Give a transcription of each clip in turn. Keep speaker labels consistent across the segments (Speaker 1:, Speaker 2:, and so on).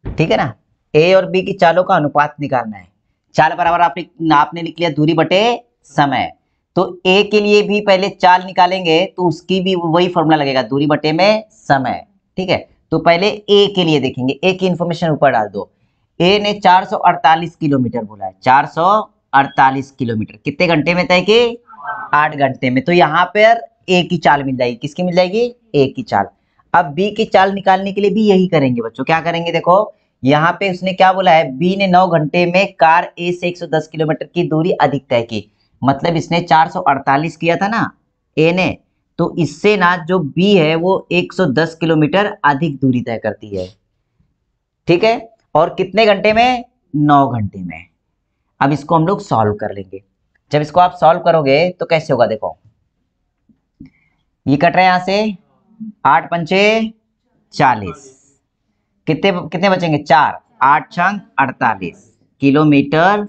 Speaker 1: ठीक है ना। ए और बी की चालों का अनुपात निकालना है। चाल बराबर आपने लिख लिया दूरी बटे समय। तो ए के लिए भी पहले चाल निकालेंगे तो उसकी भी वही फॉर्मूला लगेगा, दूरी बटे में समय। ठीक है, तो पहले ए के लिए देखेंगे, ए की इंफॉर्मेशन ऊपर डाल दो। ए ने 448 किलोमीटर बोला है, 448 किलोमीटर कितने घंटे में तय की? 8 घंटे में। तो यहाँ पर ए की चाल मिल जाएगी, किसकी मिल जाएगी? ए की चाल। अब बी की चाल निकालने के लिए भी यही करेंगे बच्चों। क्या करेंगे? देखो यहाँ पे उसने क्या बोला है, बी ने 9 घंटे में कार ए से 110 किलोमीटर की दूरी अधिक तय की। मतलब इसने 448 किया था ना ए ने, तो इससे ना जो बी है वो 110 किलोमीटर अधिक दूरी तय करती है। ठीक है, और कितने घंटे में? 9 घंटे में। अब इसको हम लोग सॉल्व कर लेंगे। जब इसको आप सॉल्व करोगे तो कैसे होगा? देखो ये कट रहा है यहां से, 8 पंचे 40, कितने कितने बचेंगे? 4, 8 छंग 48 किलोमीटर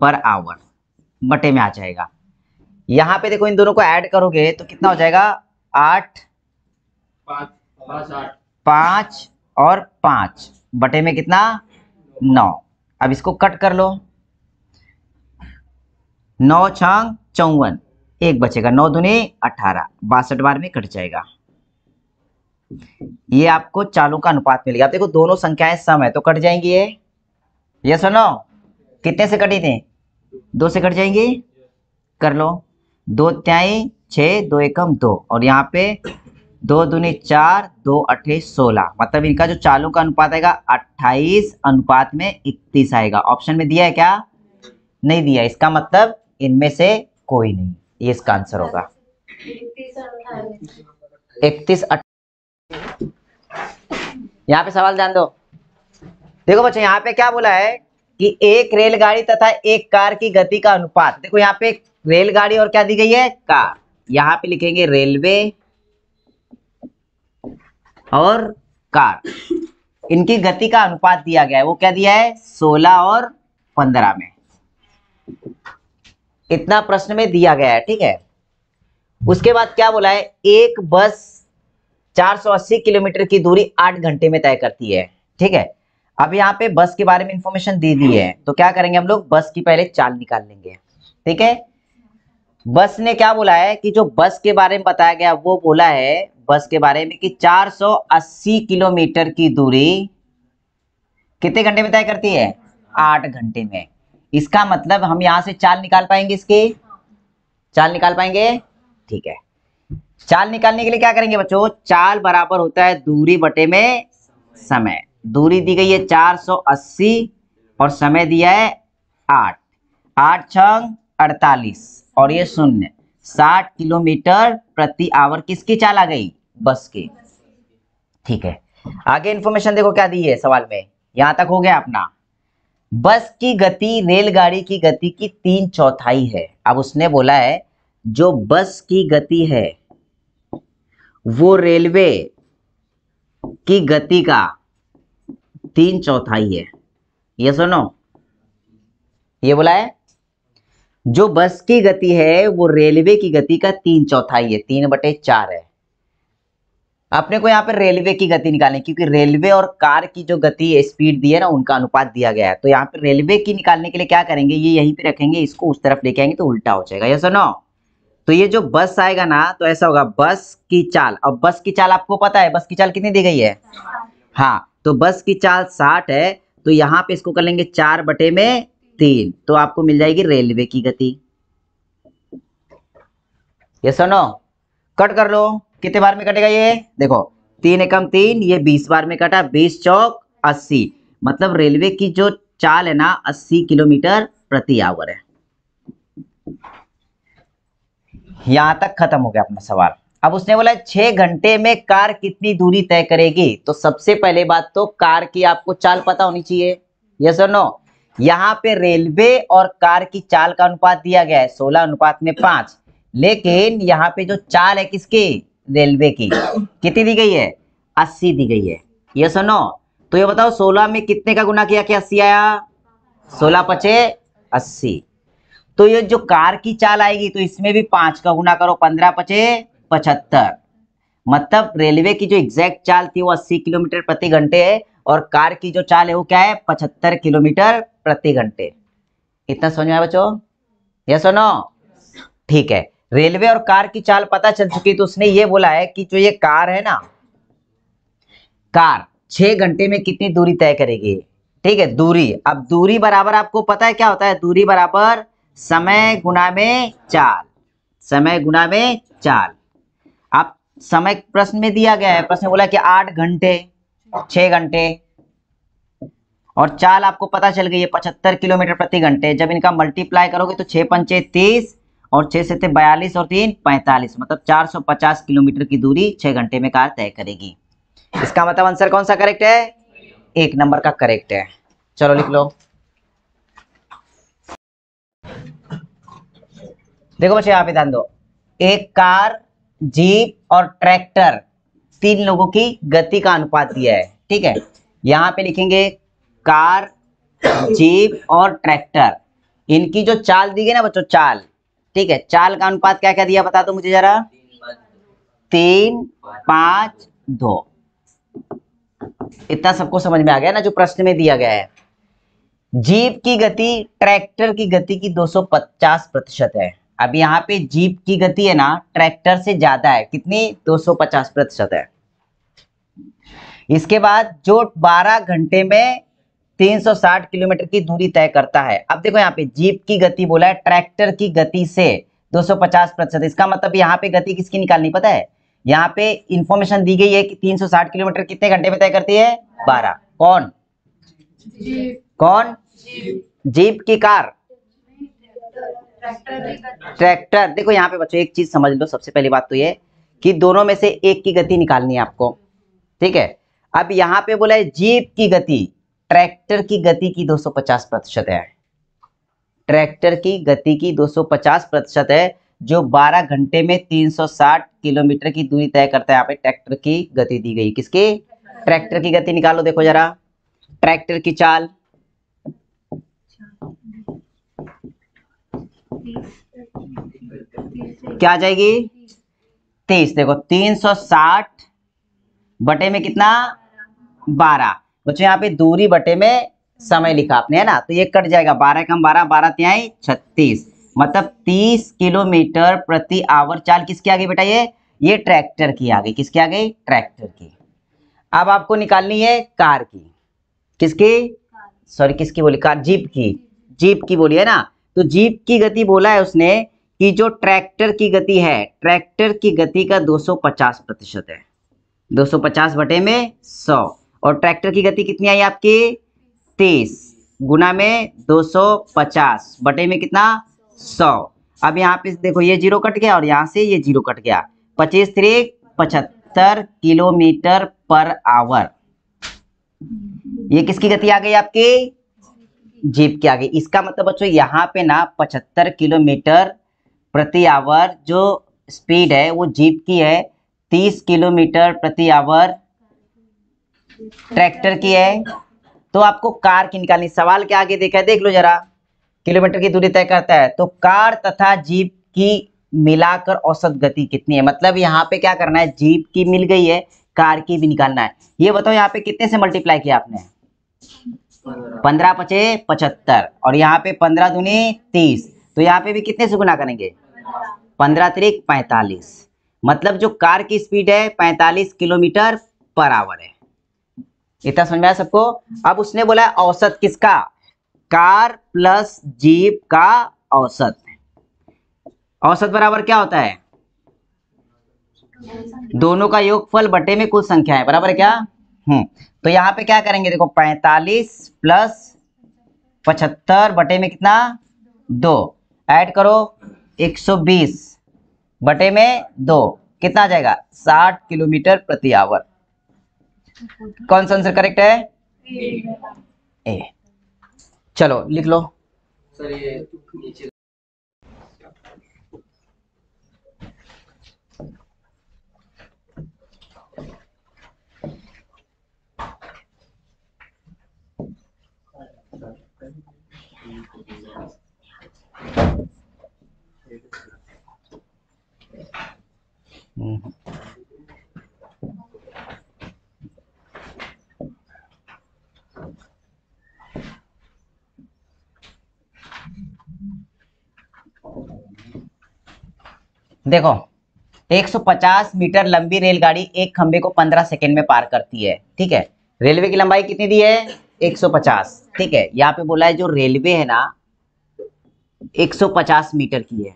Speaker 1: पर आवर बटे में आ जाएगा। यहाँ पे देखो इन दोनों को ऐड करोगे तो कितना हो जाएगा? 8 5 और 5 बटे में कितना? 9। अब इसको कट कर लो, 9 छंग 54, एक बचेगा, 9 दूनी 18, 62 बार में कट जाएगा। ये आपको चालों का अनुपात मिलेगा। आप देखो दोनों संख्याएं सम है तो कट जाएंगी ये सुनो, कितने से कटी थी? 2 से कट जाएंगी। कर लो, 2 त्याई 6, 2 एकम 2, और यहाँ पे 2 दूनी 4, 2 अठे 16। मतलब इनका जो चालों का अनुपात आएगा 28 अनुपात में 31 आएगा। ऑप्शन में दिया है क्या? नहीं दिया। इसका मतलब इनमें से कोई नहीं, ये इसका आंसर होगा 31। यहाँ पे सवाल ध्यान दो। देखो बच्चों यहाँ पे क्या बोला है कि एक रेलगाड़ी तथा एक कार की गति का अनुपात। देखो यहाँ पे रेलगाड़ी और क्या दी गई है? कार। यहाँ पे लिखेंगे रेलवे और कार, इनकी गति का अनुपात दिया गया है। वो क्या दिया है? 16 और 15 में। इतना प्रश्न में दिया गया है। ठीक है, उसके बाद क्या बोला है? एक बस 480 किलोमीटर की दूरी 8 घंटे में तय करती है। ठीक है, अब यहाँ पे बस के बारे में इंफॉर्मेशन दे दी है, तो क्या करेंगे हम लोग? बस की पहले चाल निकाल लेंगे। ठीक है, बस ने क्या बोला है कि जो बस के बारे में बताया गया वो बोला है बस के बारे में कि 480 किलोमीटर की दूरी कितने घंटे में तय करती है? 8 घंटे में। इसका मतलब हम यहां से चाल निकाल पाएंगे, इसकी चाल निकाल पाएंगे। ठीक है, चाल निकालने के लिए क्या करेंगे बच्चों? चाल बराबर होता है दूरी बटे में समय। दूरी दी गई है 480 और समय दिया है 8, 8 छंग 48 और ये 0, 60 किलोमीटर प्रति आवर किसकी चाल आ गई? बस की। ठीक है, आगे इंफॉर्मेशन देखो क्या दी है सवाल में। यहां तक हो गया अपना। बस की गति रेलगाड़ी की गति की 3/4 है। अब उसने बोला है जो बस की गति है वो रेलवे की गति का 3/4 है। ये सुनो, ये बोला है जो बस की गति है वो रेलवे की गति का 3/4 है, 3/4 है। अपने को यहाँ पर रेलवे की गति निकालनी, क्योंकि रेलवे और कार की जो गति स्पीड दी है ना उनका अनुपात दिया गया है। तो यहाँ पे रेलवे की निकालने के लिए क्या करेंगे? ये यहीं पे रखेंगे, इसको उस तरफ लेके आएंगे तो उल्टा हो जाएगा। ये सुनो, तो ये जो बस आएगा ना तो ऐसा होगा बस की चाल। अब बस की चाल आपको पता है, बस की चाल कितनी दी गई है? हाँ, तो बस की चाल 60 है, तो यहाँ पे इसको कर लेंगे 4/3, तो आपको मिल जाएगी रेलवे की गति। ये सुनो, कट कर लो, कितने बार में कटेगा ये? देखो 3 एकम 3, ये 20 बार में कटा, 20 चौक 80। मतलब रेलवे की जो चाल है ना 80 किलोमीटर प्रति आवर है। यहां तक खत्म हो गया अपना सवाल। अब उसने बोला 6 घंटे में कार कितनी दूरी तय करेगी। तो सबसे पहले बात तो कार की आपको चाल पता होनी चाहिए। यस और नो? यहाँ पे रेलवे और कार की चाल का अनुपात दिया गया है 16:5, लेकिन यहाँ पे जो चाल है किसकी? रेलवे की, कितनी दी गई है? 80 दी गई है। यस और नो? तो ये बताओ 16 में कितने का गुना किया कि 80 आया? 16 पचे 80। तो ये जो कार की चाल आएगी तो इसमें भी 5 का गुना करो, 15 पचे 75। मतलब रेलवे की जो एग्जैक्ट चाल थी वो 80 किलोमीटर प्रति घंटे है और कार की जो चाल है वो क्या है, 75 किलोमीटर प्रति घंटे। इतना समझ में आया बच्चों? यस और नो? ठीक है, रेलवे और कार की चाल पता चल चुकी, तो उसने ये बोला है कि जो ये कार है ना, कार 6 घंटे में कितनी दूरी तय करेगी। ठीक है, दूरी, अब दूरी बराबर आपको पता है क्या होता है, दूरी बराबर समय गुना में चाल, समय गुना में चाल। आप समय प्रश्न में दिया गया है, प्रश्न में बोला कि 8 घंटे, 6 घंटे, और चाल आपको पता चल गई है 75 किलोमीटर प्रति घंटे। जब इनका मल्टीप्लाई करोगे तो 6 पंचे 30 और 6 से 42 और 3 45, मतलब 450 किलोमीटर की दूरी 6 घंटे में कार तय करेगी। इसका मतलब आंसर कौन सा करेक्ट है, 1 नंबर का करेक्ट है। चलो लिख लो। देखो बच्चे यहाँ पे ध्यान दो, एक कार, जीप और ट्रैक्टर, 3 लोगों की गति का अनुपात दिया है। ठीक है, यहाँ पे लिखेंगे कार, जीप और ट्रैक्टर, इनकी जो चाल दी गई ना बच्चों, चाल, ठीक है, चाल का अनुपात क्या क्या दिया बता दो मुझे जरा। 3, 5, 2। इतना सबको समझ में आ गया ना जो प्रश्न में दिया गया है। जीप की गति ट्रैक्टर की गति की 250% है। अब यहाँ पे जीप की गति है ना ट्रैक्टर से ज्यादा है, कितनी, 250% है। इसके बाद जो 12 घंटे में 360 किलोमीटर की दूरी तय करता है। अब देखो यहाँ पे जीप की गति बोला है ट्रैक्टर की गति से 250%, इसका मतलब यहाँ पे गति किसकी निकालनी पता है, यहाँ पे इंफॉर्मेशन दी गई है कि 360 किलोमीटर कितने घंटे में तय करती है, 12। कौन, कौन, जीप की कार, ट्रैक्टर। देखो यहाँ पे बच्चों एक चीज समझ लो, सबसे पहली बात तो ये कि दोनों में से एक की गति निकालनी है आपको। ठीक है, अब यहाँ पे बोला है जीप की गति ट्रैक्टर की गति की 250% है, ट्रैक्टर की गति की 250% है, जो 12 घंटे में 360 किलोमीटर की दूरी तय करता है। यहाँ पे ट्रैक्टर की गति दी गई, किसकी, ट्रैक्टर की गति निकालो। देखो जरा ट्रैक्टर की चाल, क्या आ जाएगी, 30। देखो 360 बटे में कितना, 12। बच्चों यहाँ पे दूरी बटे में समय लिखा आपने है ना, तो ये कट जाएगा, 12 कम 12, 12 तिहाई 36, मतलब 30 किलोमीटर प्रति आवर चाल किसकी आ गई बेटा, ये ट्रैक्टर की आ गई। किसकी आ गई, ट्रैक्टर की। अब आपको निकालनी है कार की, किसकी, सॉरी किसकी बोली, कार, जीप की, जीप की बोली है ना। तो जीप की गति बोला है उसने कि जो ट्रैक्टर की गति है, ट्रैक्टर की गति का 250% है, 250 बटे में 100, और ट्रैक्टर की गति कितनी आई आपकी, 30 गुना में 250 बटे में कितना, 100। अब यहाँ पे देखो ये जीरो कट गया और यहाँ से ये जीरो कट गया, 25 त्रिक 75 किलोमीटर पर आवर। ये किसकी गति आ गई आपकी, जीप की आ गई। इसका मतलब बच्चों यहाँ पे ना 75 किलोमीटर प्रति आवर जो स्पीड है वो जीप की है, 30 किलोमीटर प्रति आवर ट्रैक्टर की है। तो आपको कार की निकालनी, सवाल के आगे देखा है, देख लो जरा, किलोमीटर की दूरी तय करता है, तो कार तथा जीप की मिलाकर औसत गति कितनी है। मतलब यहाँ पे क्या करना है, जीप की मिल गई है, कार की भी निकालना है। ये बताओ यहाँ पे कितने से मल्टीप्लाई किया आपने, 15 पचे 75 और यहाँ पे 15 दूनी 30, तो यहाँ पे भी कितने से गुना करेंगे, 15 त्रिक 45, मतलब जो कार की स्पीड है 45 किलोमीटर पर आवर है। इतना समझ में आया सबको। अब उसने बोला औसत किसका, कार प्लस जीप का औसत। औसत बराबर क्या होता है, दोनों का योगफल बटे में कुल संख्या है, बराबर है क्या। तो यहाँ पे क्या करेंगे, देखो 45 प्लस 75 बटे में कितना, 2, ऐड करो 120 बटे में 2, कितना आ जाएगा, 60 किलोमीटर प्रति आवर। कौन सा आंसर करेक्ट है, ए। चलो लिख लो। सर ये नीचे देखो 150 मीटर लंबी रेलगाड़ी एक खंबे को 15 सेकंड में पार करती है, ठीक है। रेलवे की लंबाई कितनी दी है? 150, ठीक है। यहाँ पे बोला है जो रेलवे है ना 150 मीटर की है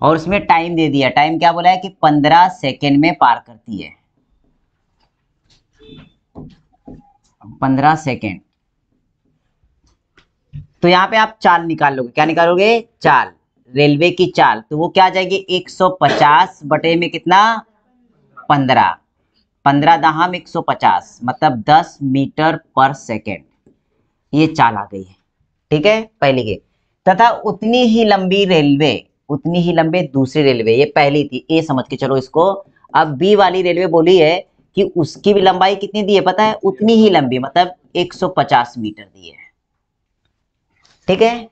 Speaker 1: और उसमें टाइम दे दिया। टाइम क्या बोला है कि 15 सेकंड में पार करती है, 15 सेकंड। तो यहाँ पे आप चाल निकाल लोगे, क्या निकालोगे? चाल, रेलवे की चाल। तो वो क्या आ जाएगी? 150 बटे में कितना? 15, 15 दहाम 150 मतलब 10 मीटर पर सेकेंड। ये चाल आ गई है, ठीक है, पहली की। तथा उतनी ही लंबी रेलवे, उतनी ही लंबे दूसरी रेलवे, ये पहली थी, ए समझ के चलो इसको। अब बी वाली रेलवे बोली है कि उसकी भी लंबाई कितनी दी है पता है? उतनी ही लंबी, मतलब 150 मीटर दी है, ठीक है,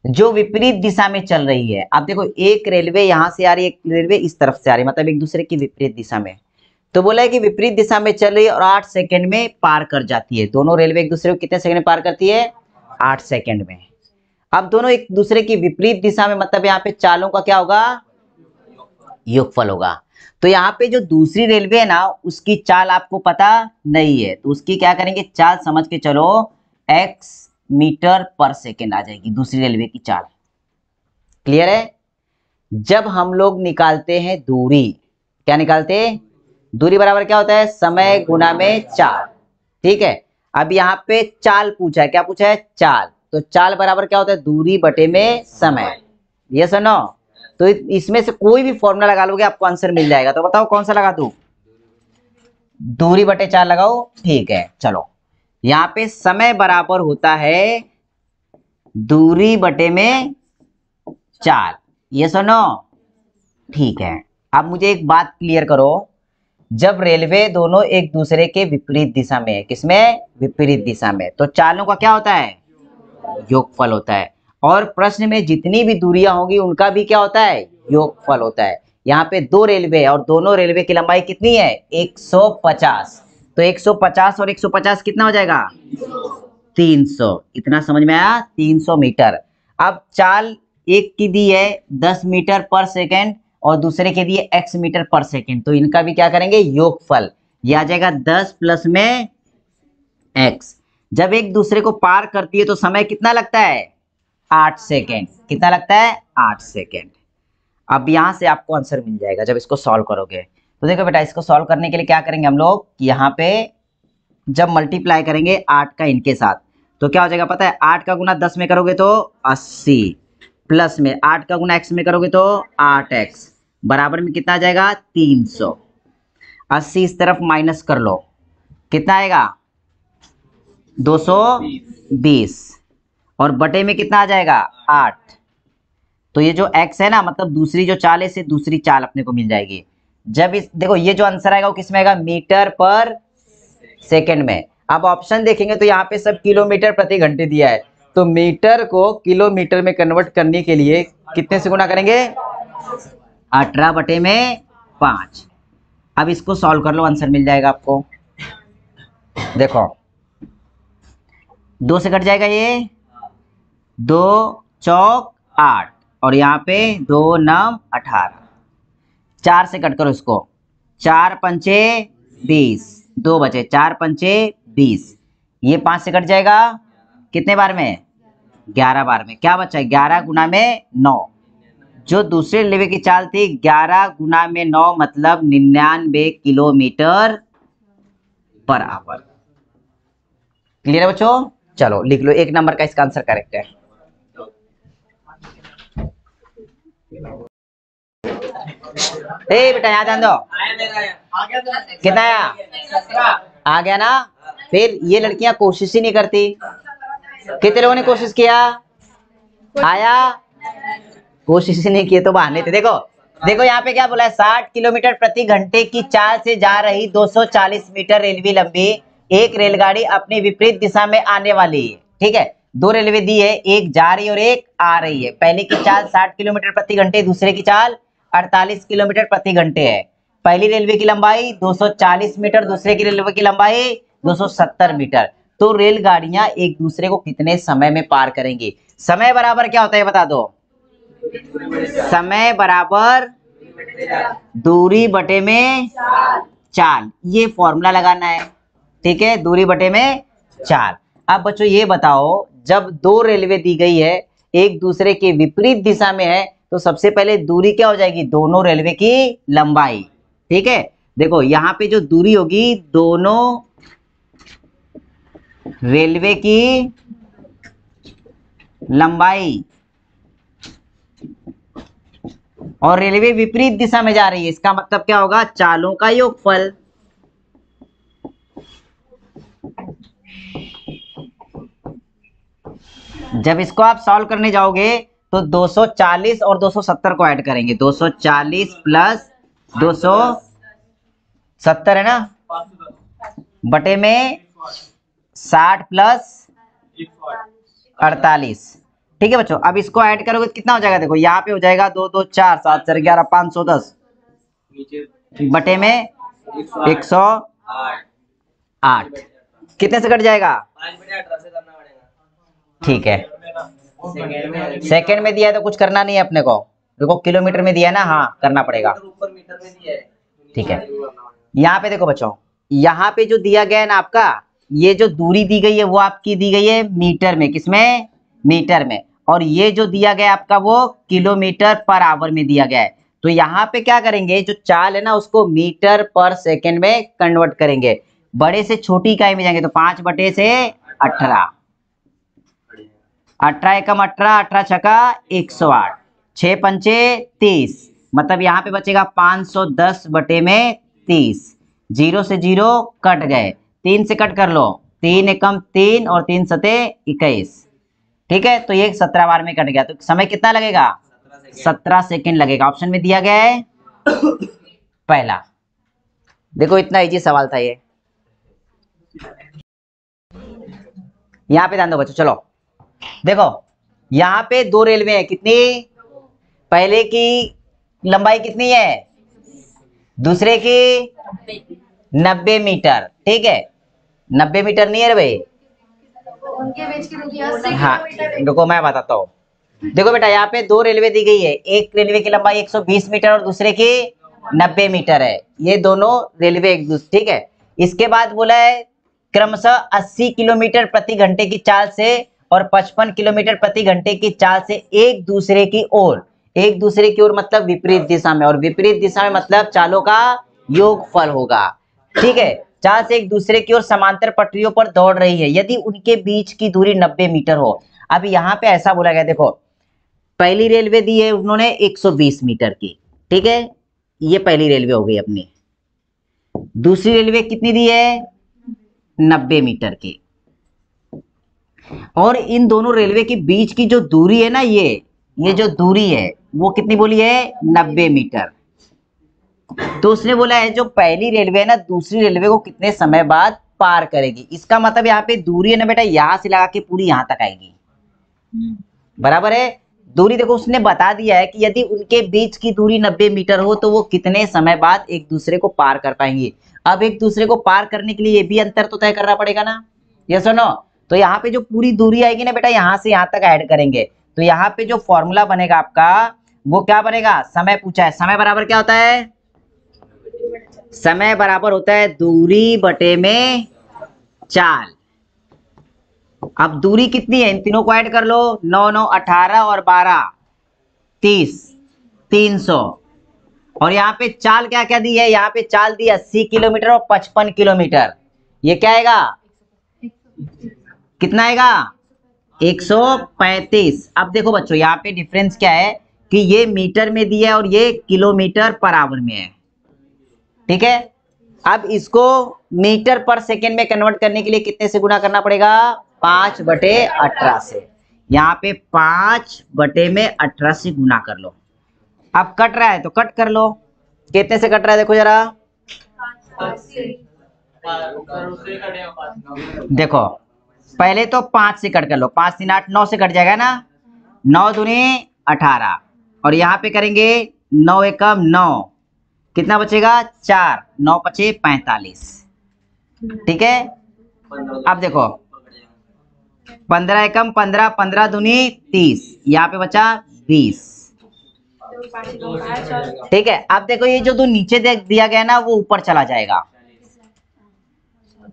Speaker 1: जो विपरीत दिशा में चल रही है। अब देखो एक रेलवे यहां से आ रही है, एक रेलवे इस तरफ से आ रही है, मतलब एक दूसरे की विपरीत दिशा में। तो बोला है कि विपरीत दिशा में चल रही है और 8 सेकंड में पार कर जाती है। दोनों रेलवे एक दूसरे को कितने सेकंड में पार करती है? 8 सेकंड में। अब दोनों एक दूसरे की विपरीत दिशा में, मतलब यहाँ पे चालों का क्या होगा? योगफल होगा। तो यहाँ पे जो दूसरी रेलवे है ना उसकी चाल आपको पता नहीं है, तो उसकी क्या करेंगे? चाल समझ के चलो, x मीटर पर सेकेंड आ जाएगी दूसरी रेलवे की चाल। क्लियर है? जब हम लोग निकालते हैं दूरी, क्या निकालते हैं? दूरी बराबर क्या होता है? समय गुना में चाल, ठीक है। अब यहाँ पे चाल पूछा है, क्या पूछा है? चाल। तो चाल बराबर क्या होता है? दूरी बटे में समय। यस और नो? तो इसमें से कोई भी फॉर्मूला लगा लोगे आपको आंसर मिल जाएगा। तो बताओ कौन सा लगा दूं? दूरी बटे चाल लगाओ, ठीक है। चलो यहाँ पे समय बराबर होता है दूरी बटे में चाल। ये सुनो, ठीक है। अब मुझे एक बात क्लियर करो, जब रेलवे दोनों एक दूसरे के विपरीत दिशा में है, किसमें? विपरीत दिशा में, तो चालों का क्या होता है? योगफल होता है। और प्रश्न में जितनी भी दूरियां होंगी उनका भी क्या होता है? योगफल होता है। यहाँ पे दो रेलवे और दोनों रेलवे की लंबाई कितनी है? 150। तो 150 और 150 कितना हो जाएगा? 300। इतना समझ में आया? 300 मीटर। अब चाल एक की दी है 10 मीटर पर सेकेंड और दूसरे के दिए x मीटर पर सेकेंड, तो इनका भी क्या करेंगे? योगफल। ये आ जाएगा 10 प्लस में x। जब एक दूसरे को पार करती है तो समय कितना लगता है? 8 सेकेंड। कितना लगता है? 8 सेकेंड। अब यहां से आपको आंसर मिल जाएगा जब इसको सॉल्व करोगे। तो देखो बेटा, इसको सॉल्व करने के लिए क्या करेंगे हम लोग? यहाँ पे जब मल्टीप्लाई करेंगे 8 का इनके साथ, तो क्या हो जाएगा पता है? 8 का गुना 10 में करोगे तो 80, प्लस में 8 का गुना x में करोगे तो 8x, बराबर में कितना आ जाएगा? 300। 80 इस तरफ माइनस कर लो, कितना आएगा? 220। और बटे में कितना आ जाएगा? 8। तो ये जो x है ना, मतलब दूसरी जो चाल है, इससे दूसरी चाल अपने को मिल जाएगी। जब इस देखो ये जो आंसर आएगा वो किसमें आएगा? मीटर पर सेकंड में। अब ऑप्शन देखेंगे तो यहाँ पे सब किलोमीटर प्रति घंटे दिया है, तो मीटर को किलोमीटर में कन्वर्ट करने के लिए कितने से गुना करेंगे? 18 बटे में 5। अब इसको सॉल्व कर लो, आंसर मिल जाएगा आपको। देखो 2 से कट जाएगा ये, 2 चौक 8 और यहाँ पे 2 9 18। 4 से कट करो इसको, 4 पंचे 20, 2 बचे, 4 पंचे 20। ये 5 से कट जाएगा, कितने बार में? 11 बार में। क्या बचा? 11 गुना में 9। जो दूसरे रेलवे की चाल थी 11 गुना में 9 मतलब 99 किलोमीटर पर आवर। क्लियर है बच्चों? चलो लिख लो, 1 नंबर का इसका आंसर करेक्ट है। ए बेटा यहाँ ध्यान दो, कितना आया? आ गया ना? फिर ये लड़कियां कोशिश ही नहीं करती। कितने लोगों ने कोशिश किया? आया? कोशिश ही नहीं की तो बहाने थे। देखो देखो यहाँ पे क्या बोला है? 60 किलोमीटर प्रति घंटे की चाल से जा रही 240 मीटर रेलवे लंबी एक रेलगाड़ी अपनी विपरीत दिशा में आने वाली है, ठीक है। दो रेलवे दी है, एक जा रही और एक आ रही है। पहले की चाल 60 किलोमीटर प्रति घंटे, दूसरे की चाल 48 किलोमीटर प्रति घंटे है। पहली रेलवे की लंबाई 240 मीटर, दूसरे की रेलवे की लंबाई 270 मीटर। तो रेलगाड़ियां एक दूसरे को कितने समय में पार करेंगी? समय बराबर क्या होता है बता दो? समय बराबर दूरी बटे में चाल, ये फॉर्मूला लगाना है। ठीक है, दूरी बटे में चाल। अब बच्चों ये बताओ, जब दो रेलवे दी गई है, एक दूसरे के विपरीत दिशा में है, तो सबसे पहले दूरी क्या हो जाएगी? दोनों रेलवे की लंबाई। ठीक है, देखो यहाँ पे जो दूरी होगी, दोनों रेलवे की लंबाई, और रेलवे विपरीत दिशा में जा रही है, इसका मतलब क्या होगा? चालों का योगफल। जब इसको आप सॉल्व करने जाओगे तो 240 और 270 को ऐड करेंगे। 240 प्लस 270 है ना, बटे में 60 प्लस 48। ठीक है बच्चों, अब इसको ऐड करोगे तो कितना हो जाएगा? देखो यहाँ पे हो जाएगा 2 2 4 7 4 11 510 बटे में 108। कितने से कट जाएगा? ठीक है, सेकंड में दिया है तो कुछ करना नहीं है अपने को। देखो किलोमीटर में दिया है ना, हाँ करना पड़ेगा। ठीक है, यहाँ पे देखो बच्चों, यहाँ पे जो दिया गया है ना आपका, ये जो दूरी दी गई है वो आपकी दी गई है मीटर में। किसमें? मीटर में। और ये जो दिया गया आपका वो किलोमीटर पर आवर में दिया गया है। तो यहाँ पे क्या करेंगे, जो चाल है ना उसको मीटर पर सेकेंड में कन्वर्ट करेंगे। बड़े से छोटी इकाई में जाएंगे तो 5 बटे से 18, 18 एकम 18, 18 छका 108, 6 पंचे 30, मतलब यहाँ पे बचेगा 510 बटे में 30। 0 से 0 कट गए, 3 से कट कर लो, 3 एकम 3 और 3 सते 21। ठीक है, तो ये 17 बार में कट गया। तो समय कितना लगेगा? 17 सेकेंड लगेगा। ऑप्शन में दिया गया है पहला। देखो इतना इजी सवाल था ये। यहाँ पे ध्यान दो बच्चों, चलो देखो यहाँ पे दो रेलवे है। कितनी? पहले की लंबाई कितनी है? दूसरे की 90 मीटर। ठीक है, 90 मीटर नहीं है रे भाई? हाँ देखो मैं बताता हूँ। देखो बेटा, यहाँ पे दो रेलवे दी गई है, एक रेलवे की लंबाई 120 मीटर और दूसरे की 90 मीटर है। ये दोनों रेलवे एक दूसरे। ठीक है, इसके बाद बोला है क्रमशः 80 किलोमीटर प्रति घंटे की चाल से और 55 किलोमीटर प्रति घंटे की चाल से एक दूसरे की ओर, एक दूसरे की ओर मतलब विपरीत दिशा में, और विपरीत दिशा में मतलब चालों का योगफल होगा। ठीक है, चाल से एक दूसरे की ओर समांतर पटरियों पर दौड़ रही है यदि उनके बीच की दूरी 90 मीटर हो। अब यहाँ पे ऐसा बोला गया, देखो पहली रेलवे दी है उन्होंने 120 मीटर की। ठीक है, ये पहली रेलवे हो गई अपनी। दूसरी रेलवे कितनी दी है? 90 मीटर की। और इन दोनों रेलवे के बीच की जो दूरी है ना, ये जो दूरी है वो कितनी बोली है? 90 मीटर। तो उसने बोला है जो पहली रेलवे है ना दूसरी रेलवे को कितने समय बाद पार करेगी। इसका मतलब यहाँ पे दूरी है ना बेटा, यहां से लगा के पूरी यहां तक आएगी। बराबर है? दूरी देखो उसने बता दिया है कि यदि उनके बीच की दूरी 90 मीटर हो तो वो कितने समय बाद एक दूसरे को पार कर पाएंगे। अब एक दूसरे को पार करने के लिए ये भी अंतर तो तय करना पड़ेगा ना, ये सुनो। तो यहाँ पे जो पूरी दूरी आएगी ना बेटा, यहां से यहां तक ऐड करेंगे तो यहाँ पे जो फॉर्मूला बनेगा आपका वो क्या बनेगा? समय पूछा है, समय बराबर क्या होता है? समय बराबर होता है दूरी बटे में चाल। अब दूरी कितनी है? इन तीनों को ऐड कर लो, 9 9 18 और 12 30, 300। और यहाँ पे चाल क्या क्या दी है? यहाँ पे चाल दी 80 किलोमीटर और 55 किलोमीटर। ये क्या आएगा? कितना आएगा? 135। अब देखो बच्चों यहाँ पे डिफरेंस क्या है कि ये मीटर में दिया है और ये किलोमीटर पर आवर में है। ठीक है, अब इसको मीटर पर सेकेंड में कन्वर्ट करने के लिए कितने से गुना करना पड़ेगा? 5 बटे 18 से। यहाँ पे 5 बटे में 18 से गुना कर लो। अब कट रहा है तो कट कर लो, कितने से कट रहा है देखो जरा। देखो पहले तो 5 से कट कर लो, 5 3 8 9 से कट जाएगा ना, 9 दूनी 18 और यहाँ पे करेंगे 9 एकम 9, कितना बचेगा? 4, 9 पचे 45। ठीक है, अब देखो 15 एकम 15, 15 दूनी 30, यहाँ पे बचा 20। ठीक है, अब देखो ये जो दो नीचे दिया गया ना वो ऊपर चला जाएगा,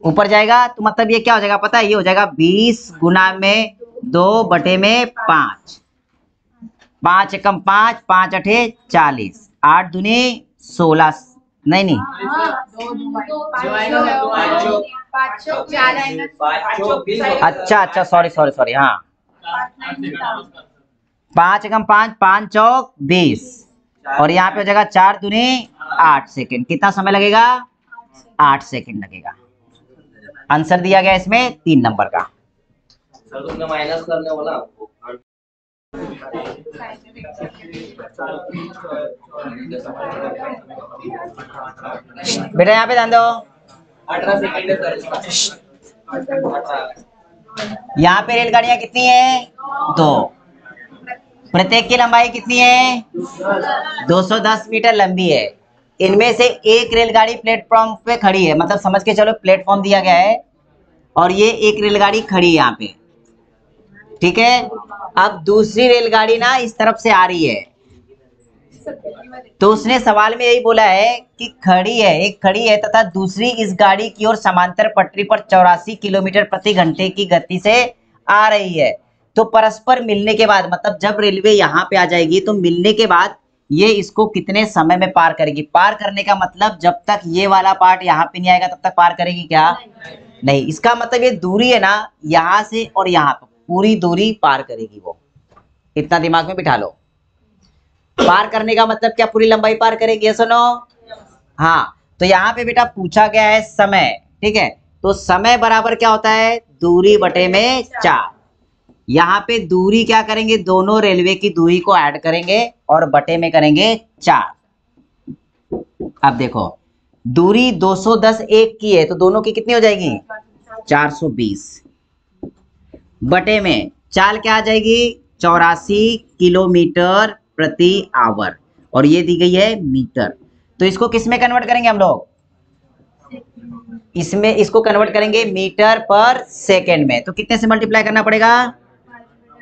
Speaker 1: ऊपर जाएगा तो मतलब ये क्या हो जाएगा पता है, ये हो जाएगा 20 गुना में 2/5, 5 एकम 5, 5 अठे 40, 8 दूनी 16, नहीं नहीं अच्छा अच्छा सॉरी सॉरी सॉरी, हाँ 5 एकम 5, 5 चौक 20 और यहाँ पे हो जाएगा 4 दूनी 8 सेकेंड। कितना समय लगेगा? 8 सेकेंड लगेगा। आंसर दिया गया इसमें 3 नंबर का।
Speaker 2: सर तुमने माइनस करने बोला आपको।
Speaker 1: बेटा यहाँ पे ध्यान दो,
Speaker 2: 18 सेकंड है सर।
Speaker 1: यहाँ पे रेलगाड़ियां कितनी है? 2। प्रत्येक की लंबाई कितनी है? 210 मीटर लंबी है। इनमें से एक रेलगाड़ी प्लेटफॉर्म पे खड़ी है, मतलब समझ के चलो प्लेटफॉर्म दिया गया है और ये एक रेलगाड़ी खड़ी है यहाँ पे, ठीक है। अब दूसरी रेलगाड़ी ना इस तरफ से आ रही है, तो उसने सवाल में यही बोला है कि खड़ी है, एक खड़ी है तथा दूसरी इस गाड़ी की ओर समांतर पटरी पर 84 किलोमीटर प्रति घंटे की गति से आ रही है। तो परस्पर मिलने के बाद, मतलब जब रेलवे यहाँ पे आ जाएगी तो मिलने के बाद ये इसको कितने समय में पार करेगी? पार करने का मतलब जब तक ये वाला पार्ट यहाँ पे नहीं आएगा तब तक पार करेगी क्या? नहीं। इसका मतलब ये दूरी है ना, यहाँ से और यहाँ पर पूरी दूरी पार करेगी वो, इतना दिमाग में बिठा लो। पार करने का मतलब क्या? पूरी लंबाई पार करेगी, सुनो। हाँ, तो यहाँ पे बेटा पूछा गया है समय, ठीक है। तो समय बराबर क्या होता है? दूरी बटे में 4। यहाँ पे दूरी क्या करेंगे? दोनों रेलवे की दूरी को ऐड करेंगे और बटे में करेंगे 4। अब देखो दूरी 210 एक की है तो दोनों की कितनी हो जाएगी? 420 बटे में 4 क्या आ जाएगी? 84 किलोमीटर प्रति आवर और ये दी गई है मीटर। तो इसको किस में कन्वर्ट करेंगे हम लोग? इसमें इसको कन्वर्ट करेंगे मीटर पर सेकेंड में। तो कितने से मल्टीप्लाई करना पड़ेगा?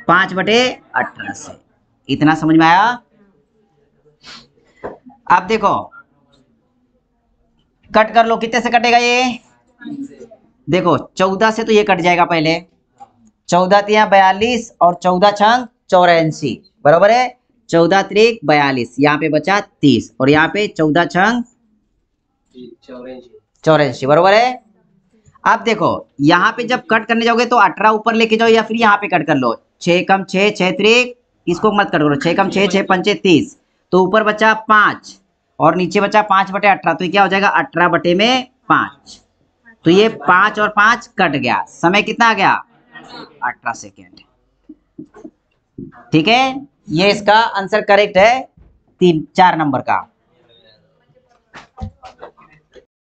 Speaker 1: 5/18 से। इतना समझ में आया? अब देखो कट कर लो, कितने से कटेगा ये? देखो 14 से तो ये कट जाएगा पहले, 14 तिया 42 और 14 छंग 84, बराबर है। 14 त्रिक 42, यहाँ पे बचा 30 और यहाँ पे 14 छंग 84, बराबर है। अब देखो यहाँ पे जब कट करने जाओगे तो 18 ऊपर लेके जाओ या फिर यहाँ पे कट कर लो। 6 कम 6, 6 त्रिक, इसको मत कट करो, 6 कम 6, 6 पंचे 30, तो ऊपर बचा 5 और नीचे बचा 5/18, तो ये क्या हो जाएगा? 18 बटे में 5। तो ये 5 और 5 कट गया, समय कितना आ गया? 18 सेकेंड। ठीक है, ये इसका आंसर करेक्ट है 4 नंबर का।